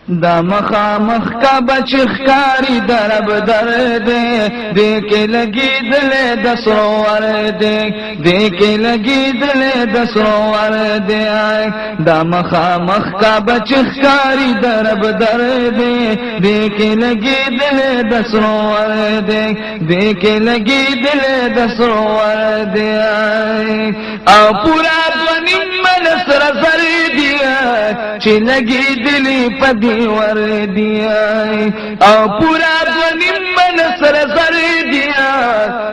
دا مخامخ کا بچخکاری درب درد دیکھ لگی دل دسرور دیکھ لگی دل دسرور دا مخامخ کا بچخکاری درب درد دیکھ لگی دل دسرور دیکھ لگی دل دسرور او پورا دونیم منصر سر دیا چی لگی دلی پدی ور دیا او پورا دونیم منصر سر دیا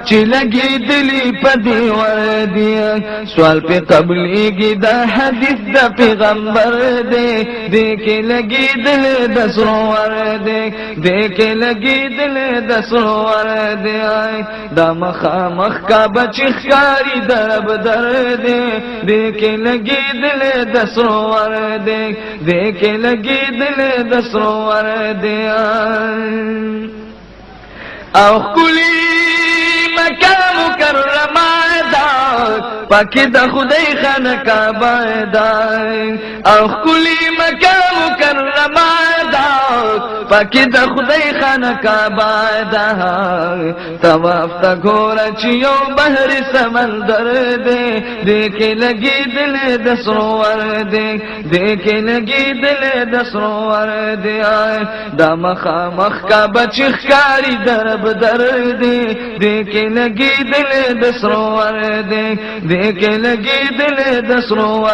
چی لگی دلی پدی ور دیا سوال پہ قبلی گی دا حدیث دا پیغمبر دیکھ لگی دل دسرور دیکھ لگی دل دسرور دا مخامخ کا بچخکاری درب درد دیکھ لگی دل دسرور دیکھ لگی دل دسرور او کلی مکان مکرم پاکی دا خدای خانقاه او کلی مکان مکرم پاکی دا خدای خانقاه طواف تا گورا چیو بحر سمندر دیکھ لگی دل دسرور دیکھ لگی دل دسرور دا مخامخ کا بچخکاری درب درد دیکھ لگی دل دسرور دیکھ لگی دل دسرور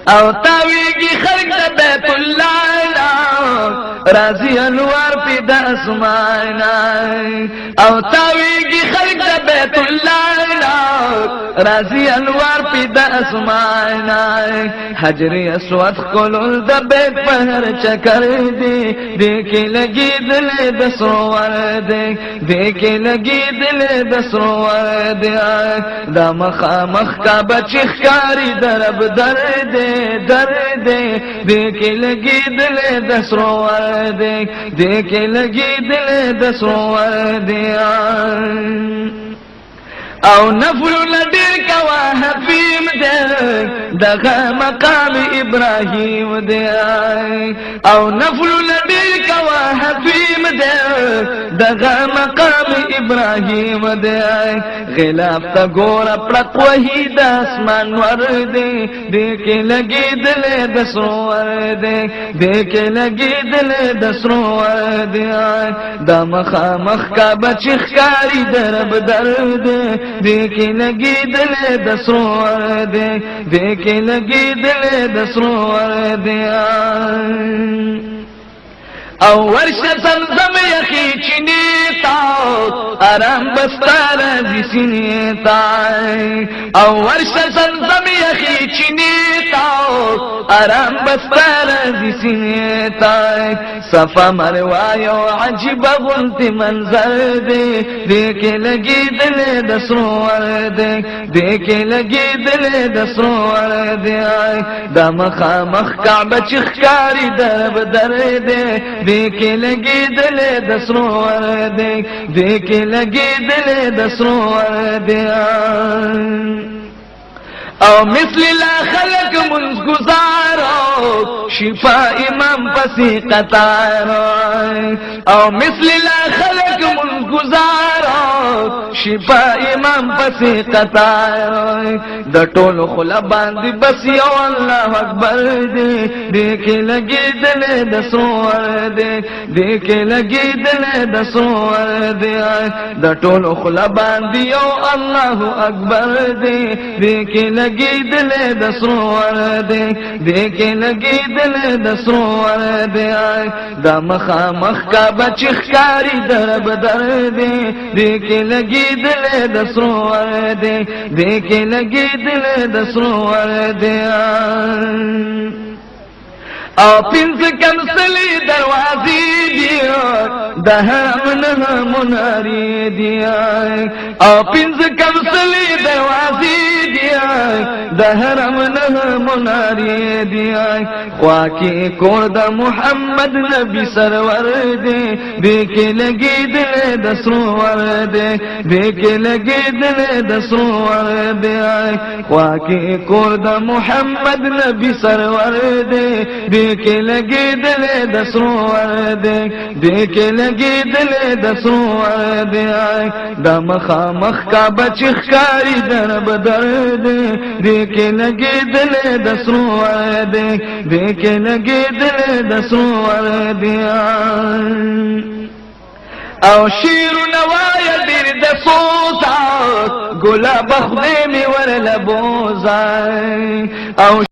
او تاویگی خلق دا بیت اللہ رازی انوار پی دا اسمائنا او تاویگی خلق دا بیت اللہ رازی انوار پی دا اسمائنا حجر اسود کلول دا بیت پہر چکر دیکھ لگی دل دسرور دیکھ لگی دل دسرور دا مخامخ کا بچخکاری درب درد درد دیکھ لگی دل دسرور دیکھ لگی دل دسرور او نفل لدیر کوا حفیم دغا مقام ابراہیم او نفل لدیر کوا حفیم دغا مقام ابراہیم غلاف تا گورا پرق وحید اسمان ور دیکھ لگی دل دسرور دیکھ لگی دل دسرور دا مخامخ کا بچخکاری درب درد دیکھ لگی دل دسرور دیکھ لگی دل دسرور او ورش زمزم یخی چنیتا آرام بستار دی سنیتا او ورش زمزم یخی چنیتا آرام بستار دی سنیتا صفا مروایو عجیب غلط منظر دیکھ لگی دل دسرور دیکھ لگی دل دسرور دا مخامخ کعبہ چخکاری درب درد دیکھ لگی دل دسرور دیکھ لگی دل دسرور او مثل لا خلق منزگزارو شفا امام پسی قطارو او مثل لا خلق منزگزارو شفا امام پسی قطارو دا طول خلا باندی بس یو اللہ اکبر دیکھ لگی دل دسرور دیکھ لگی دل دسرور دا طول خلا باندی یو اللہ اکبر دیکھ لگی دل دسرور دیکھ لگی دل دسرور دا مخامخ کا بچخکاری درب درد دیکھ لگی دل دسرور دیکھ لگی دل دسرور او پنز کمسلی دروازی دیا دا حرم نها مناری دیا او پنز کمسلی دروازی دی د حرم نه مناری دی خواکی کور د محمد نبی سرور دی دیکھ لگی دل د سرور دی دیکھ لگی دل د سرور دی خواکی کور د محمد نبی سرور دی دیکھ لگی دل د سرور دی دیکھ لگی دل د سرور دی د مخامخ کا بچخ کاری در بدر دی دیکھ لگی دل د سرور دی دیکھ لگی دل د سرور دی او شیر نوای دیر د سوزا گلاب خدای می ور لبوزا او